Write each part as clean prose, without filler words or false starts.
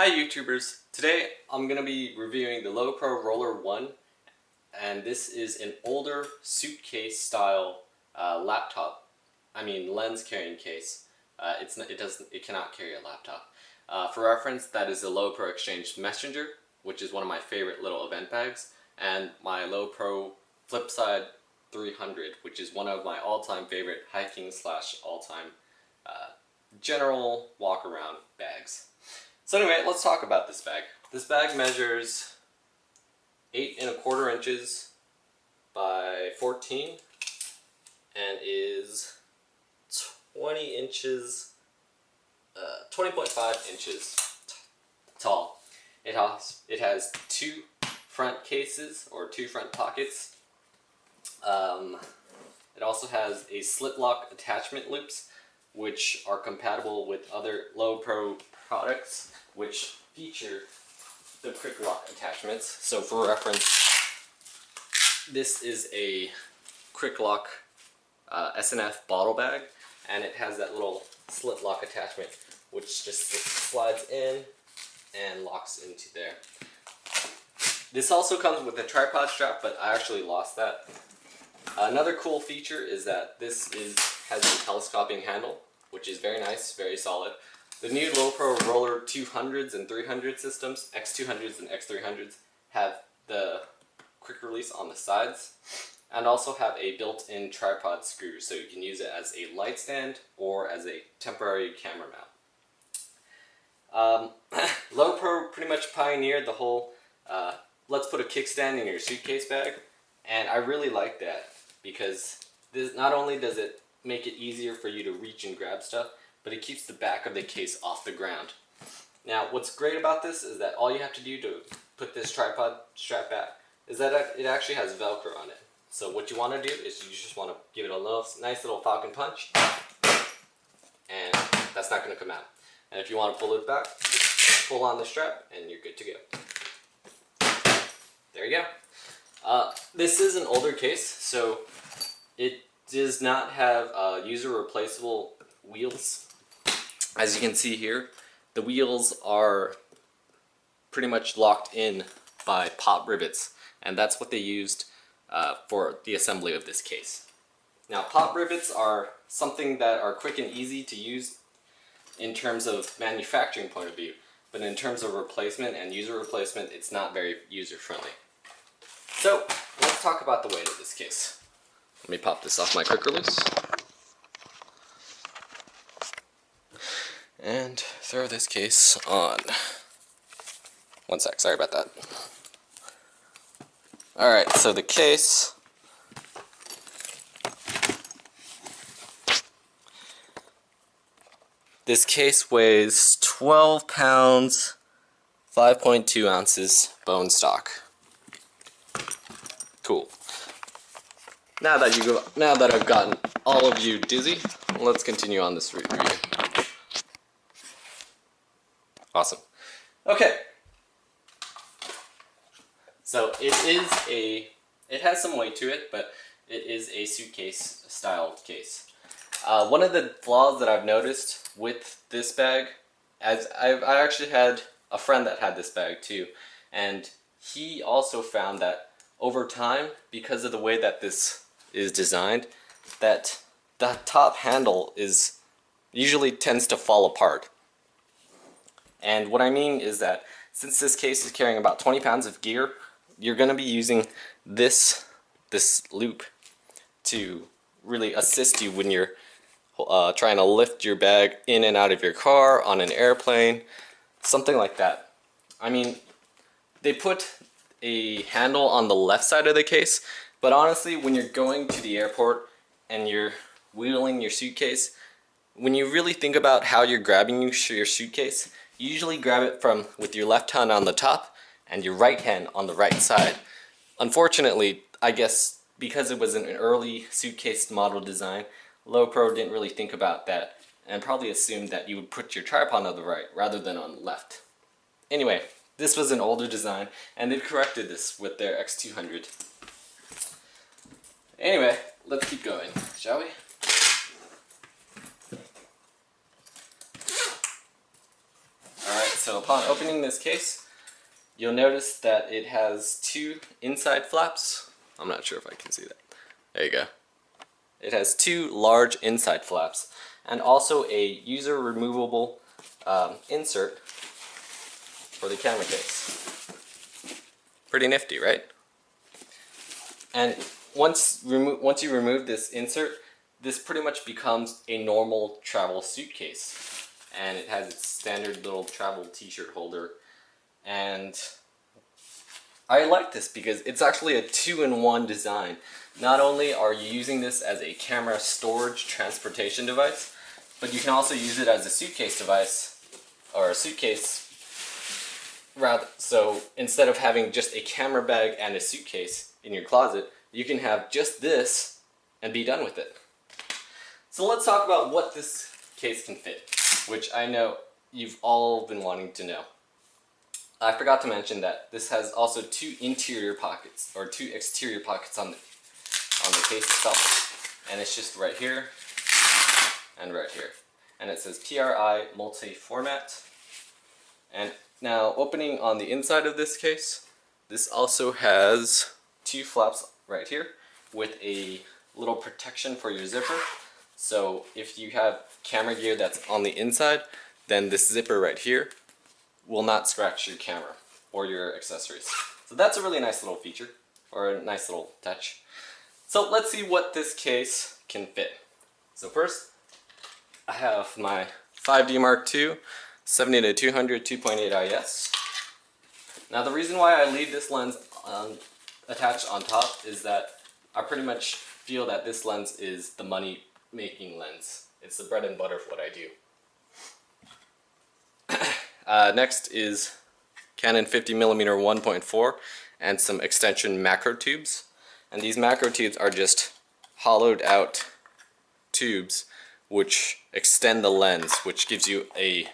Hi YouTubers! Today I'm going to be reviewing the lowepro Roller 1, and this is an older suitcase style lens carrying case. It cannot carry a laptop. For reference, that is a lowepro Exchange Messenger, which is one of my favorite little event bags, and my lowepro Flipside 300, which is one of my all-time favorite hiking / all-time general walk-around bags. So anyway, let's talk about this bag. This bag measures 8¼ inches by 14 and is 20 inches, 20.5 inches tall. It has two front cases, or two front pockets. It also has a slip lock attachment loops, which are compatible with other lowepro products, which feature the quick lock attachments. So for reference, this is a quick lock S&F bottle bag, and it has that little slip lock attachment, which just slides in and locks into there. This also comes with a tripod strap, but I actually lost that. Another cool feature is that this has a telescoping handle, which is very nice, very solid. The new lowepro Roller 200s and 300 systems, X200s and X300s, have the quick release on the sides and also have a built-in tripod screw, so you can use it as a light stand or as a temporary camera mount. Lowepro pretty much pioneered the whole let's put a kickstand in your suitcase bag, and I really like that because this, not only does it make it easier for you to reach and grab stuff, but it keeps the back of the case off the ground. Now, what's great about this is that all you have to do to put this tripod strap back is that it actually has Velcro on it. So what you want to do is you just want to give it a nice little falcon punch, and that's not going to come out. And if you want to pull it back, just pull on the strap and you're good to go. There you go. This is an older case, so it does not have user replaceable wheels. As you can see here, the wheels are pretty much locked in by pop rivets, and that's what they used for the assembly of this case. Now, pop rivets are something that are quick and easy to use in terms of manufacturing point of view, but in terms of replacement and user replacement, it's not very user-friendly. So, let's talk about the weight of this case. Let me pop this off my quick release and throw this case on. One sec, sorry about that. Alright, so the case weighs 12 pounds, 5.2 ounces bone stock. Cool. Now that I've gotten all of you dizzy, let's continue on this review. Awesome. Okay. So it has some weight to it, but it is a suitcase style case. One of the flaws that I've noticed with this bag, as I actually had a friend that had this bag too, and he also found that over time, because of the way that this is designed, that the top handle usually tends to fall apart. And what I mean is that since this case is carrying about 20 pounds of gear, you're going to be using this loop to really assist you when you're trying to lift your bag in and out of your car, on an airplane, something like that. I mean, they put a handle on the left side of the case, but honestly, when you're going to the airport and you're wheeling your suitcase, when you really think about how you're grabbing your suitcase, you usually grab it with your left hand on the top and your right hand on the right side. Unfortunately, I guess because it was an early suitcase model design, lowepro didn't really think about that and probably assumed that you would put your tripod on the right rather than on the left. Anyway, this was an older design, and they've corrected this with their X200. Anyway, let's keep going, shall we? So upon opening this case, you'll notice that it has two inside flaps. I'm not sure if I can see that. There you go. It has two large inside flaps and also a user removable insert for the camera case. Pretty nifty, right? And once you remove this insert, this pretty much becomes a normal travel suitcase. And it has its standard little travel t-shirt holder. And I like this because it's actually a two-in-one design. Not only are you using this as a camera storage transportation device, but you can also use it as a suitcase device, or a suitcase rather. So instead of having just a camera bag and a suitcase in your closet, you can have just this and be done with it. So let's talk about what this case can fit, which I know you've all been wanting to know. I forgot to mention that this has also two interior pockets, or two exterior pockets on the case itself, and it's just right here and right here. And it says PRI multi-format. And now opening on the inside of this case, this also has two flaps right here with a little protection for your zipper. So if you have camera gear that's on the inside, then this zipper right here will not scratch your camera or your accessories. So that's a really nice little feature, or a nice little touch. So let's see what this case can fit. So first, I have my 5D Mark II 70-200 2.8 IS. Now the reason why I leave this lens attached on top is that I pretty much feel that this lens is the money making lens. It's the bread and butter of what I do. Next is Canon 50mm 1.4 and some extension macro tubes. And these macro tubes are just hollowed out tubes which extend the lens, which gives you the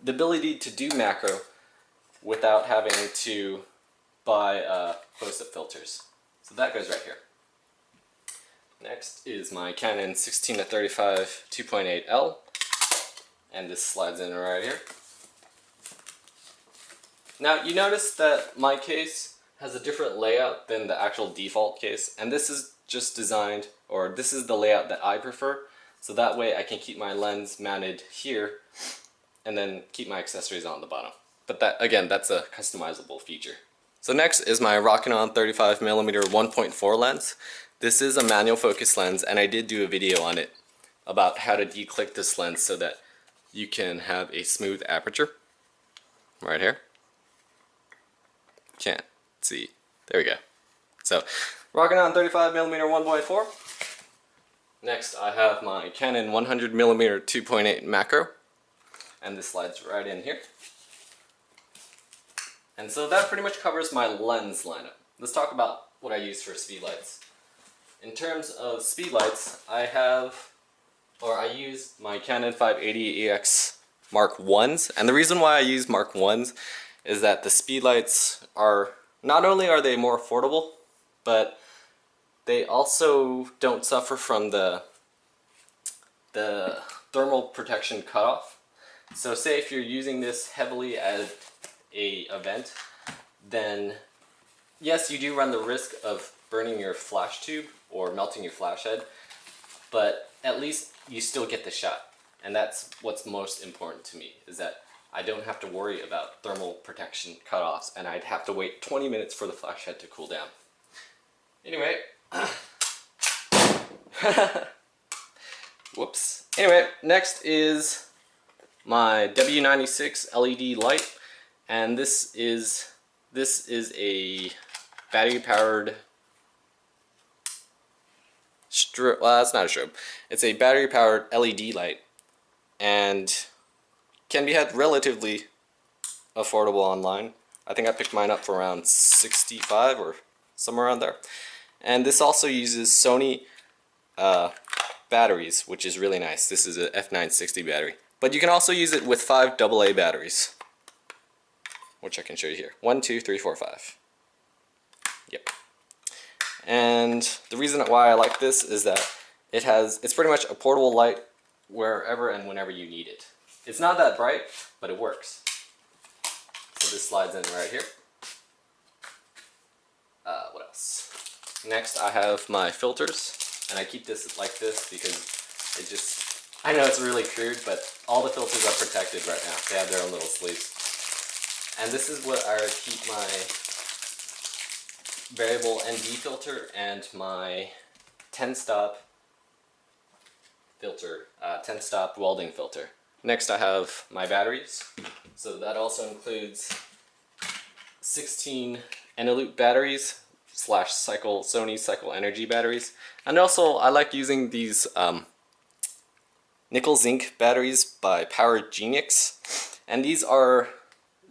ability to do macro without having to buy close-up filters. So that goes right here. Next is my Canon 16-35 2.8L, and this slides in right here. Now you notice that my case has a different layout than the actual default case, and this is just designed, or this is the layout that I prefer, so that way I can keep my lens mounted here and then keep my accessories on the bottom. But that, again, that's a customizable feature. So next is my rokinon 35mm 1.4 lens. This is a manual focus lens, and I did do a video on it about how to declick this lens so that you can have a smooth aperture. Right here. Can't see. There we go. So, rokinon 35mm 1.4. Next I have my Canon 100mm 2.8 macro, and this slides right in here. And so that pretty much covers my lens lineup. Let's talk about what I use for speedlights. In terms of speedlights, I use my Canon 580EX Mark 1s, and the reason why I use Mark 1s is that the speedlights are, not only are they more affordable, but they also don't suffer from the thermal protection cutoff. So say if you're using this heavily at an event, then yes, you do run the risk of burning your flash tube or melting your flash head, but at least you still get the shot. And that's what's most important to me, is that I don't have to worry about thermal protection cutoffs, and I'd have to wait 20 minutes for the flash head to cool down. Anyway, whoops. Anyway, next is my W96 LED light, and this is a battery powered strobe. Well, that's not a strobe. It's a battery powered LED light, and can be had relatively affordable online. I think I picked mine up for around 65 or somewhere around there. And this also uses Sony batteries, which is really nice. This is a F960 battery. But you can also use it with 5 AA batteries, which I can show you here. 1, 2, 3, 4, 5. Yep. And the reason why I like this is that it's pretty much a portable light wherever and whenever you need it. It's not that bright, but it works. So this slides in right here. What else? Next I have my filters, and I keep this like this because it just, I know it's really crude, but all the filters are protected right now. They have their own little sleeves. And this is what I keep my variable ND filter and my 10-stop filter, 10-stop welding filter. Next I have my batteries. So that also includes 16 Eneloop batteries / Sony Cycle Energy batteries. And also I like using these nickel zinc batteries by Power Genix. And these are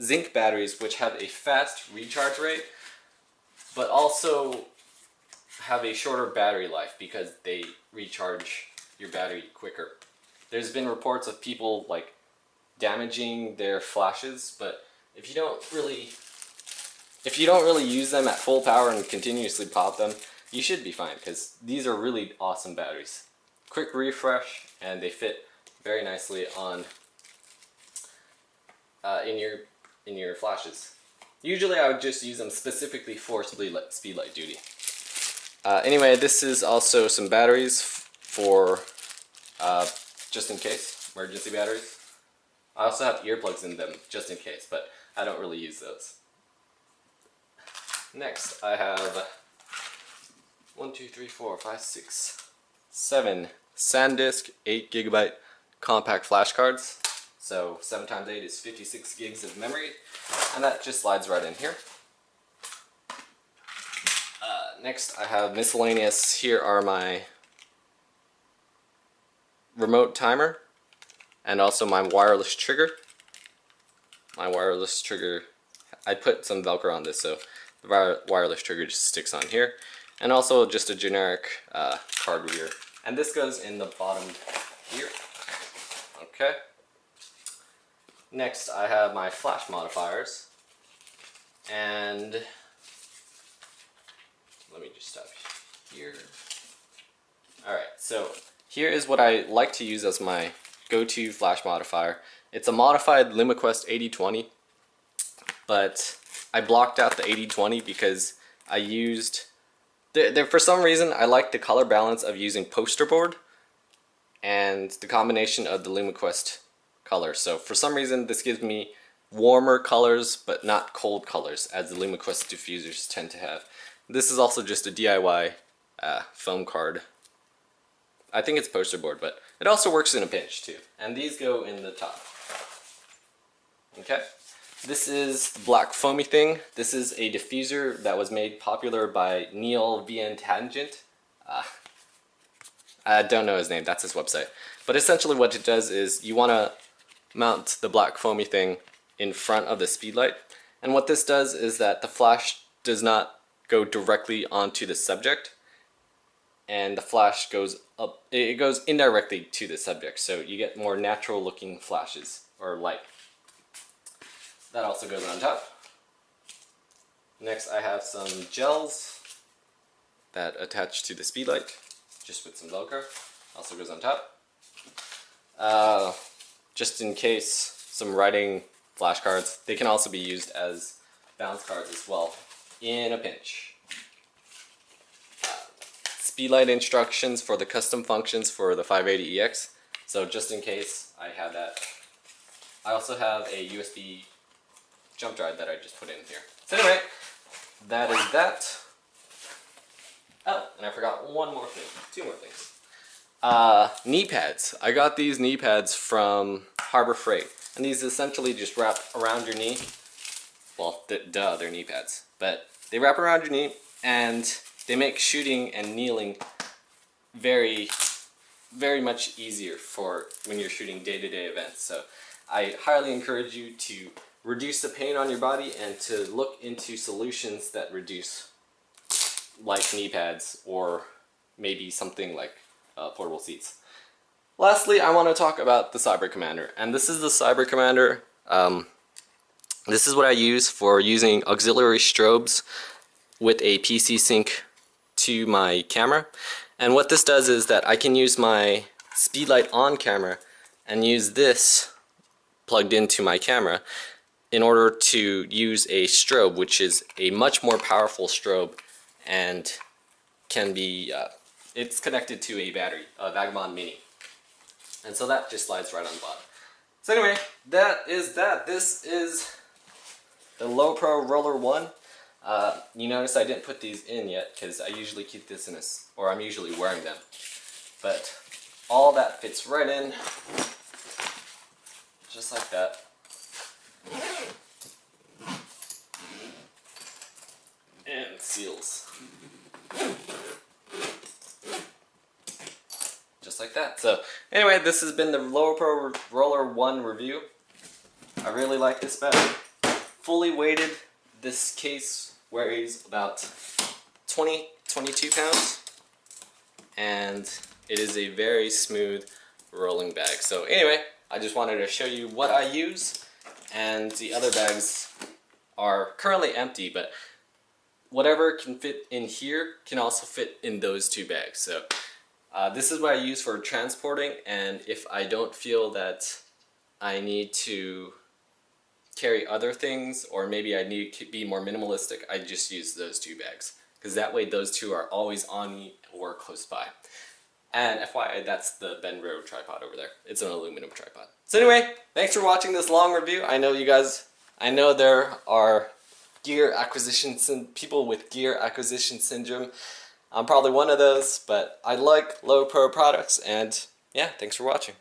zinc batteries which have a fast recharge rate, but also have a shorter battery life because they recharge your battery quicker. There's been reports of people like damaging their flashes, but if you don't really use them at full power and continuously pop them, you should be fine because these are really awesome batteries. Quick refresh, and they fit very nicely on in your flashes. Usually I would just use them specifically for speedlight duty. Anyway, this is also some batteries for just in case, emergency batteries. I also have earplugs in them just in case, but I don't really use those. Next I have 1, 2, 3, 4, 5, 6, 7 SanDisk 8GB compact flash cards. So 7 times 8 is 56 gigs of memory, and that just slides right in here. Next I have miscellaneous. Here are my remote timer and also my wireless trigger. My wireless trigger, I put some Velcro on this so the wireless trigger just sticks on here. And also just a generic card reader. And this goes in the bottom here. Okay. Next I have my flash modifiers. And let me just stop here. Alright, so here is what I like to use as my go-to flash modifier. It's a modified lumiquest 8020, but I blocked out the 8020 because I used, for some reason I like the color balance of using posterboard and the combination of the lumiquest colors. So for some reason this gives me warmer colors but not cold colors as the lumiquest diffusers tend to have. This is also just a DIY foam card. I think it's posterboard, but it also works in a pinch too. And these go in the top. Okay. This is the black foamy thing. This is a diffuser that was made popular by Neil VN Tangent. I don't know his name, that's his website. But essentially what it does is you want to mount the black foamy thing in front of the speedlight. And what this does is that the flash does not go directly onto the subject, and the flash goes up, it goes indirectly to the subject, so you get more natural looking flashes or light. That also goes on top. Next I have some gels that attach to the speedlight, just with some Velcro. Also goes on top. Just in case, some writing flashcards. They can also be used as bounce cards as well, in a pinch. Speedlight instructions for the custom functions for the 580EX. So just in case, I have that. I also have a USB jump drive that I just put in here. So anyway, that is that. Oh, and I forgot one more thing. 2 more things. Knee pads. I got these knee pads from Harbor Freight. And these essentially just wrap around your knee. Well, duh, they're knee pads. But they wrap around your knee and they make shooting and kneeling very, very much easier for when you're shooting day-to-day events. So I highly encourage you to reduce the pain on your body and to look into solutions that reduce, like knee pads or maybe something like portable seats. Lastly, I want to talk about the CyberCommander, and this is the CyberCommander. This is what I use for using auxiliary strobes with a PC sync to my camera. And what this does is that I can use my speedlight on camera and use this plugged into my camera. in order to use a strobe, which is a much more powerful strobe and can be, it's connected to a battery, a Vagabond Mini. And so that just slides right on the bottom. So anyway, that is that. This is the lowepro Roller 1. You notice I didn't put these in yet because I usually keep this in or I'm usually wearing them. But all that fits right in, just like that. And seals. Just like that. So anyway, this has been the lowepro Roller 1 review. I really like this bag. Fully weighted, this case weighs about 22 pounds. And it is a very smooth rolling bag. So anyway, I just wanted to show you what I use. And the other bags are currently empty, but whatever can fit in here can also fit in those two bags. So this is what I use for transporting, and if I don't feel that I need to carry other things, or maybe I need to be more minimalistic, I just use those two bags. Because that way those two are always on me or close by. And FYI, that's the Benro tripod over there. It's an aluminum tripod. So anyway, thanks for watching this long review. I know there are people with gear acquisition syndrome. I'm probably one of those, but I like lowepro products, and yeah, thanks for watching.